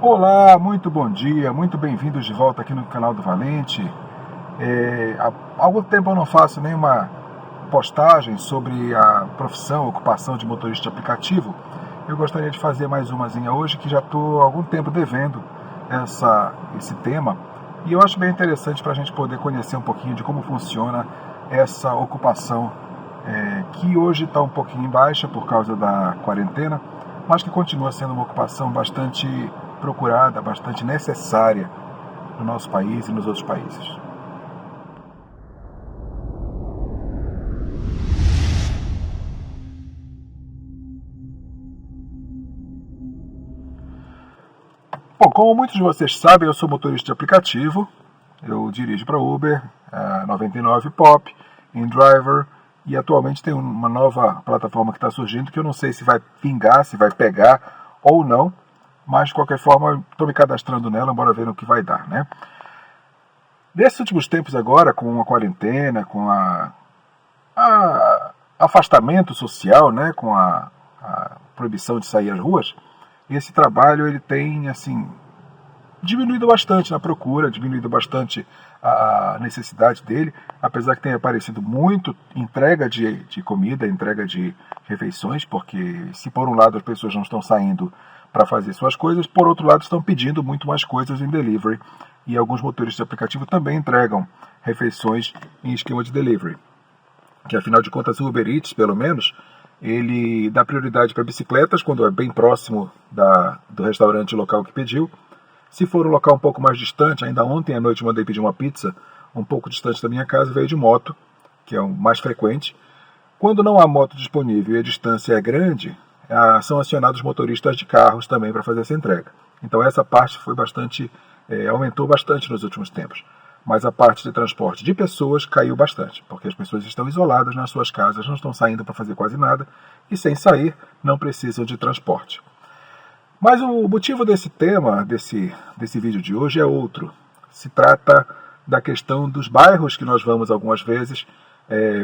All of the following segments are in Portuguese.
Olá, muito bom dia, muito bem-vindos de volta aqui no canal do Valente. Há algum tempo eu não faço nenhuma postagem sobre a profissão, ocupação de motorista de aplicativo. Eu gostaria de fazer mais umazinha hoje, que já estou há algum tempo devendo esse tema. E eu acho bem interessante para a gente poder conhecer um pouquinho de como funciona essa ocupação, que hoje está um pouquinho em baixa por causa da quarentena, mas que continua sendo uma ocupação bastante procurada, bastante necessária no nosso país e nos outros países. Bom, como muitos de vocês sabem, eu sou motorista de aplicativo, eu dirijo para Uber, 99 Pop, InDriver, e atualmente tem uma nova plataforma que está surgindo que eu não sei se vai vingar, se vai pegar ou não, mas de qualquer forma estou me cadastrando nela, bora ver no que vai dar, né? Nesses últimos tempos agora, com a quarentena, com a afastamento social, né, com a proibição de sair às ruas, esse trabalho ele tem assim diminuído bastante na procura, diminuído bastante a necessidade dele, apesar que tenha aparecido muito entrega de comida, entrega de refeições, porque se por um lado as pessoas não estão saindo para fazer suas coisas, por outro lado estão pedindo muito mais coisas em delivery, e alguns motoristas de aplicativo também entregam refeições em esquema de delivery, que afinal de contas o Uber Eats, pelo menos, ele dá prioridade para bicicletas quando é bem próximo do restaurante local que pediu. Se for um local um pouco mais distante, ainda ontem à noite mandei pedir uma pizza um pouco distante da minha casa, veio de moto, que é o mais frequente. Quando não há moto disponível e a distância é grande, são acionados motoristas de carros também para fazer essa entrega. Então essa parte foi aumentou bastante nos últimos tempos. Mas a parte de transporte de pessoas caiu bastante, porque as pessoas estão isoladas nas suas casas, não estão saindo para fazer quase nada, e sem sair não precisam de transporte. Mas o motivo desse tema, desse vídeo de hoje é outro. Se trata da questão dos bairros que nós vamos algumas vezes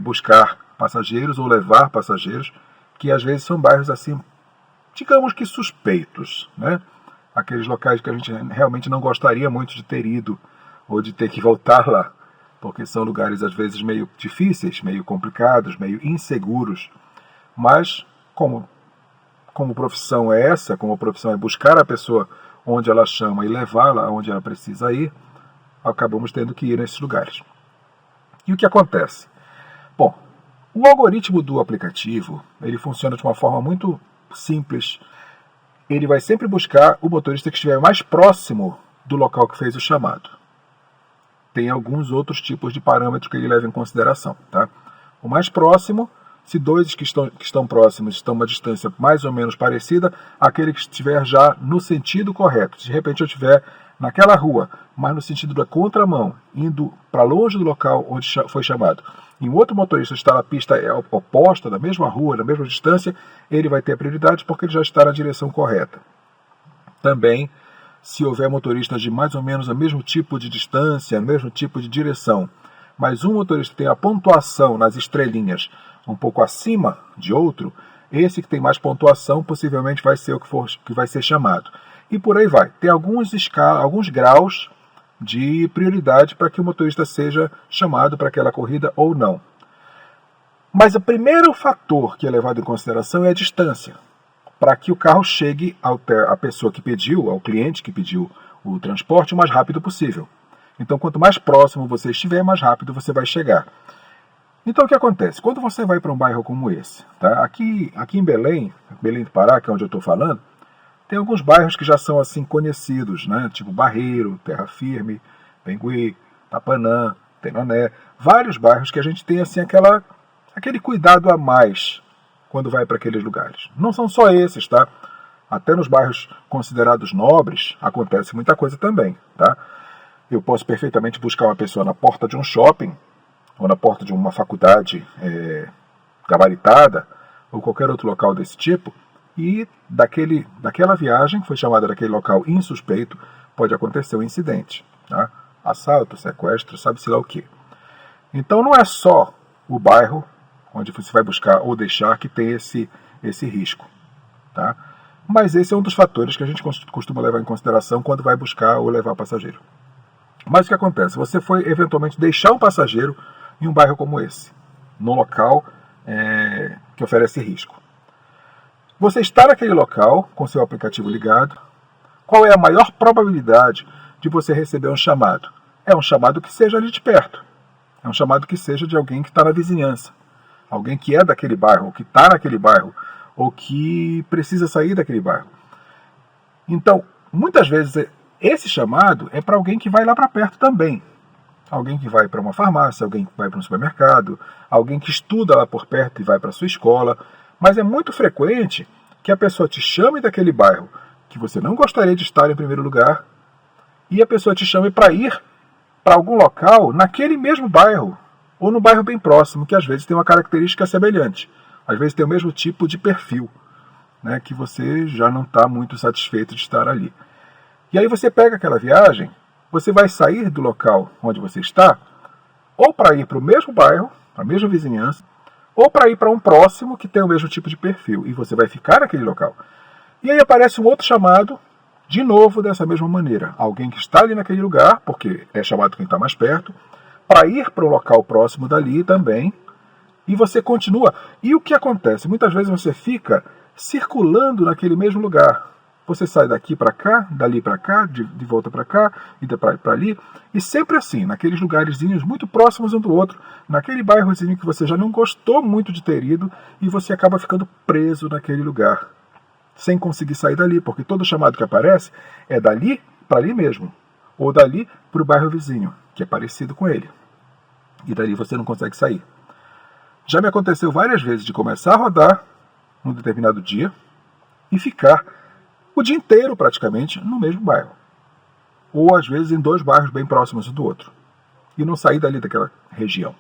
buscar passageiros ou levar passageiros, que às vezes são bairros assim, digamos que suspeitos, né? Aqueles locais que a gente realmente não gostaria muito de ter ido ou de ter que voltar lá, porque são lugares às vezes meio difíceis, meio complicados, meio inseguros, mas como profissão é essa, como a profissão é buscar a pessoa onde ela chama e levá-la onde ela precisa ir, acabamos tendo que ir nesses lugares. E o que acontece? Bom, o algoritmo do aplicativo, ele funciona de uma forma muito simples. Ele vai sempre buscar o motorista que estiver mais próximo do local que fez o chamado. Tem alguns outros tipos de parâmetros que ele leva em consideração, tá? O mais próximo, se dois que estão próximos estão a uma distância mais ou menos parecida, aquele que estiver já no sentido correto. Se de repente eu estiver naquela rua, mas no sentido da contramão, indo para longe do local onde foi chamado, e um outro motorista está na pista oposta, da mesma rua, da mesma distância, ele vai ter a prioridade porque ele já está na direção correta. Também, se houver motoristas de mais ou menos o mesmo tipo de distância, o mesmo tipo de direção, mas um motorista tem a pontuação nas estrelinhas um pouco acima de outro, esse que tem mais pontuação possivelmente vai ser o que vai ser chamado. E por aí vai. Tem alguns graus de prioridade para que o motorista seja chamado para aquela corrida ou não. Mas o primeiro fator que é levado em consideração é a distância, para que o carro chegue à pessoa que pediu, ao cliente que pediu o transporte, o mais rápido possível. Então, quanto mais próximo você estiver, mais rápido você vai chegar. Então, o que acontece? Quando você vai para um bairro como esse, tá? Aqui em Belém do Pará, que é onde eu estou falando, tem alguns bairros que já são assim conhecidos, né? Tipo Barreiro, Terra Firme, Pengui, Tapanã, Tenoné. Vários bairros que a gente tem assim aquele cuidado a mais quando vai para aqueles lugares. Não são só esses, tá? Até nos bairros considerados nobres acontece muita coisa também, tá? Eu posso perfeitamente buscar uma pessoa na porta de um shopping ou na porta de uma faculdade gabaritada ou qualquer outro local desse tipo, e daquela viagem, que foi chamada daquele local insuspeito, pode acontecer um incidente, tá? Assalto, sequestro, sabe-se lá o quê. Então não é só o bairro onde você vai buscar ou deixar que tem esse risco, tá? Mas esse é um dos fatores que a gente costuma levar em consideração quando vai buscar ou levar passageiro. Mas o que acontece? Você foi eventualmente deixar um passageiro em um bairro como esse, num local que oferece risco. Você está naquele local com seu aplicativo ligado. Qual é a maior probabilidade de você receber um chamado? É um chamado que seja ali de perto. É um chamado que seja de alguém que está na vizinhança. Alguém que é daquele bairro, ou que está naquele bairro, ou que precisa sair daquele bairro. Então, muitas vezes, esse chamado é para alguém que vai lá para perto também. Alguém que vai para uma farmácia, alguém que vai para um supermercado, alguém que estuda lá por perto e vai para a sua escola. Mas é muito frequente que a pessoa te chame daquele bairro que você não gostaria de estar em primeiro lugar e a pessoa te chame para ir para algum local naquele mesmo bairro ou no bairro bem próximo, que às vezes tem uma característica semelhante. Às vezes tem o mesmo tipo de perfil, né, que você já não está muito satisfeito de estar ali. E aí você pega aquela viagem, você vai sair do local onde você está, ou para ir para o mesmo bairro, para a mesma vizinhança, ou para ir para um próximo que tem o mesmo tipo de perfil, e você vai ficar naquele local. E aí aparece um outro chamado, de novo dessa mesma maneira. Alguém que está ali naquele lugar, porque é chamado quem está mais perto, para ir para um local próximo dali também, e você continua. E o que acontece? Muitas vezes você fica circulando naquele mesmo lugar. Você sai daqui para cá, dali para cá, de volta para cá, e para ali, e sempre assim, naqueles lugarzinhos muito próximos um do outro, naquele bairrozinho que você já não gostou muito de ter ido, e você acaba ficando preso naquele lugar, sem conseguir sair dali, porque todo chamado que aparece é dali para ali mesmo, ou dali para o bairro vizinho, que é parecido com ele. E dali você não consegue sair. Já me aconteceu várias vezes de começar a rodar num determinado dia e ficar o dia inteiro praticamente no mesmo bairro. Ou às vezes em dois bairros bem próximos um do outro. E não sair dali daquela região.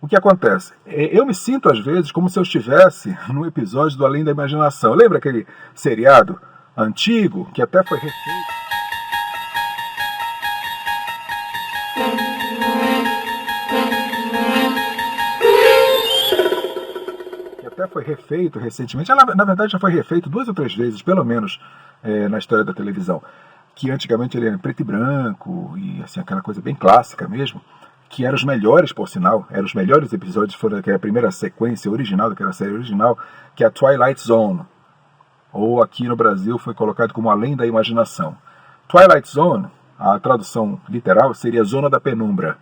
O que acontece? Eu me sinto às vezes como se eu estivesse num episódio do Além da Imaginação. Lembra aquele seriado antigo que até foi refeito? Foi refeito recentemente, na verdade já foi refeito 2 ou 3 vezes, pelo menos, na história da televisão, que antigamente ele era em preto e branco, e assim, aquela coisa bem clássica mesmo, que eram os melhores, por sinal, eram os melhores episódios, foram a primeira sequência original, daquela série original, que é a Twilight Zone, ou aqui no Brasil foi colocado como Além da Imaginação. Twilight Zone, a tradução literal, seria Zona da Penumbra.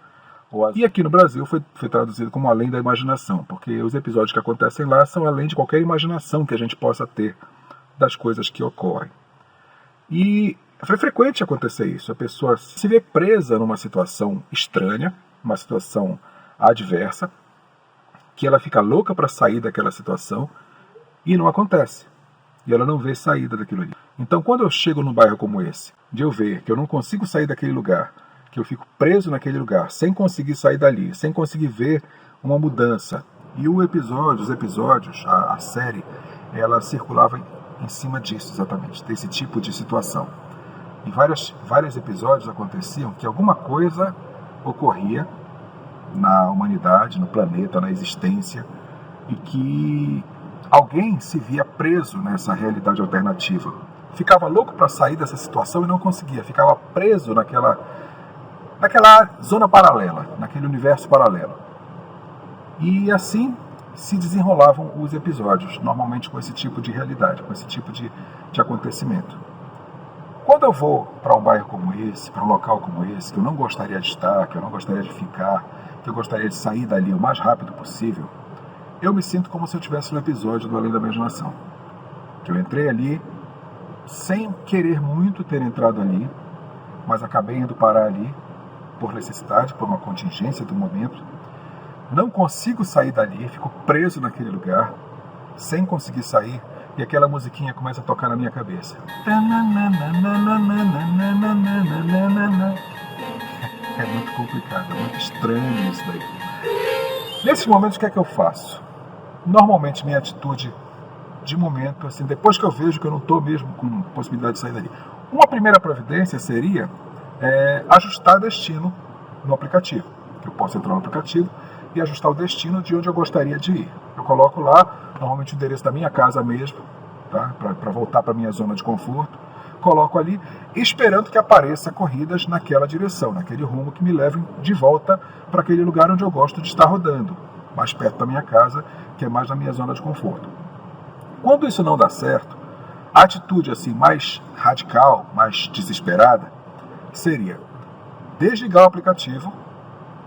E aqui no Brasil foi traduzido como Além da Imaginação, porque os episódios que acontecem lá são além de qualquer imaginação que a gente possa ter das coisas que ocorrem. E foi frequente acontecer isso, a pessoa se vê presa numa situação estranha, uma situação adversa, que ela fica louca para sair daquela situação e não acontece. E ela não vê saída daquilo ali. Então, quando eu chego num bairro como esse, de eu ver que eu não consigo sair daquele lugar, que eu fico preso naquele lugar, sem conseguir sair dali, sem conseguir ver uma mudança. E os episódios, a série, ela circulava em cima disso exatamente, desse tipo de situação. E vários episódios aconteciam que alguma coisa ocorria na humanidade, no planeta, na existência, e que alguém se via preso nessa realidade alternativa. Ficava louco para sair dessa situação e não conseguia, ficava preso naquela zona paralela, naquele universo paralelo. E assim se desenrolavam os episódios, normalmente com esse tipo de realidade, com esse tipo de acontecimento. Quando eu vou para um bairro como esse, para um local como esse, que eu não gostaria de estar, que eu não gostaria de ficar, que eu gostaria de sair dali o mais rápido possível, eu me sinto como se eu estivesse no episódio do Além da Imaginação. Que eu entrei ali sem querer muito ter entrado ali, mas acabei indo parar ali por necessidade, por uma contingência do momento. Não consigo sair dali, fico preso naquele lugar, sem conseguir sair, e aquela musiquinha começa a tocar na minha cabeça. É muito complicado, é muito estranho isso daí. Nesses momentos, o que é que eu faço? Normalmente, minha atitude de momento, assim, depois que eu vejo que eu não estou mesmo com possibilidade de sair dali, uma primeira providência seria ajustar destino no aplicativo. Eu posso entrar no aplicativo e ajustar o destino de onde eu gostaria de ir. Eu coloco lá, normalmente o endereço da minha casa mesmo, tá? Para voltar para a minha zona de conforto. Coloco ali, esperando que apareça corridas naquela direção, naquele rumo que me levem de volta para aquele lugar onde eu gosto de estar rodando, mais perto da minha casa, que é mais na minha zona de conforto. Quando isso não dá certo, a atitude assim mais radical, mais desesperada, seria desligar o aplicativo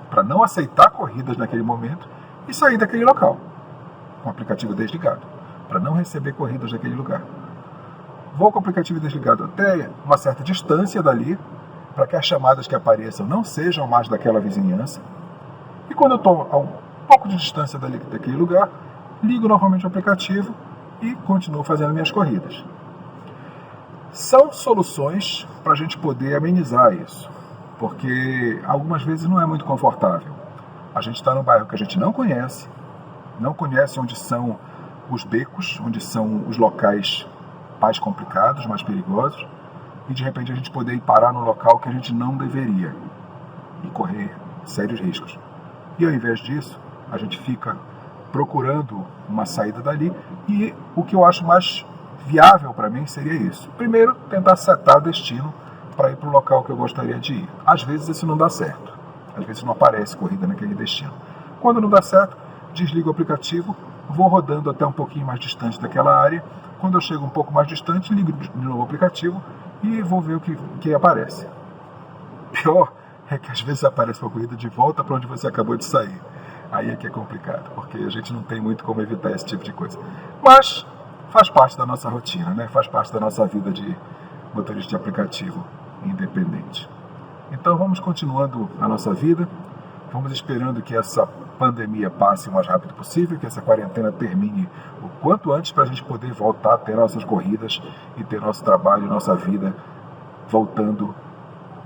para não aceitar corridas naquele momento e sair daquele local, com o aplicativo desligado, para não receber corridas naquele lugar. Vou com o aplicativo desligado até uma certa distância dali, para que as chamadas que apareçam não sejam mais daquela vizinhança. E quando eu estou a um pouco de distância daquele lugar, ligo novamente o aplicativo e continuo fazendo minhas corridas. São soluções para a gente poder amenizar isso, porque algumas vezes não é muito confortável. A gente está num bairro que a gente não conhece onde são os becos, onde são os locais mais complicados, mais perigosos, e de repente a gente poder ir parar no local que a gente não deveria e correr sérios riscos. E ao invés disso, a gente fica procurando uma saída dali, e o que eu acho mais viável para mim seria isso. Primeiro, tentar setar destino para ir para o local que eu gostaria de ir. Às vezes isso não dá certo, às vezes não aparece corrida naquele destino. Quando não dá certo, desligo o aplicativo, vou rodando até um pouquinho mais distante daquela área. Quando eu chego um pouco mais distante, ligo de novo o aplicativo e vou ver o que aparece. Pior é que às vezes aparece uma corrida de volta para onde você acabou de sair. Aí é que é complicado, porque a gente não tem muito como evitar esse tipo de coisa. Mas faz parte da nossa rotina, né? Faz parte da nossa vida de motorista de aplicativo independente. Então vamos continuando a nossa vida, vamos esperando que essa pandemia passe o mais rápido possível, que essa quarentena termine o quanto antes para a gente poder voltar a ter nossas corridas e ter nosso trabalho, nossa vida voltando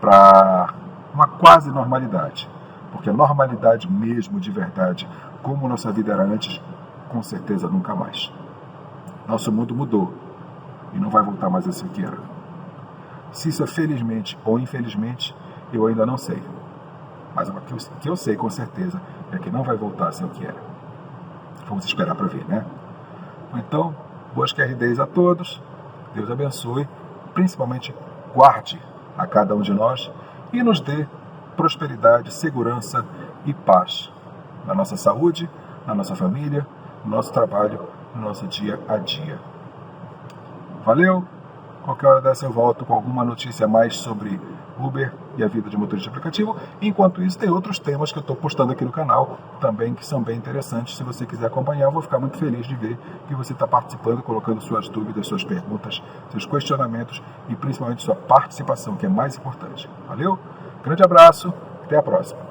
para uma quase normalidade. Porque a normalidade mesmo, de verdade, como nossa vida era antes, com certeza nunca mais. Nosso mundo mudou e não vai voltar mais a ser o que era. Se isso é felizmente ou infelizmente, eu ainda não sei. Mas o que eu sei com certeza é que não vai voltar a ser o que era. Vamos esperar para ver, né? Então, boas QR10 a todos. Deus abençoe. Principalmente guarde a cada um de nós e nos dê prosperidade, segurança e paz na nossa saúde, na nossa família, no nosso trabalho, no nosso dia a dia. Valeu! Qualquer hora dessa eu volto com alguma notícia a mais sobre Uber e a vida de motorista de aplicativo. Enquanto isso, tem outros temas que eu estou postando aqui no canal também que são bem interessantes. Se você quiser acompanhar, eu vou ficar muito feliz de ver que você está participando, colocando suas dúvidas, suas perguntas, seus questionamentos e principalmente sua participação, que é mais importante. Valeu? Grande abraço, até a próxima.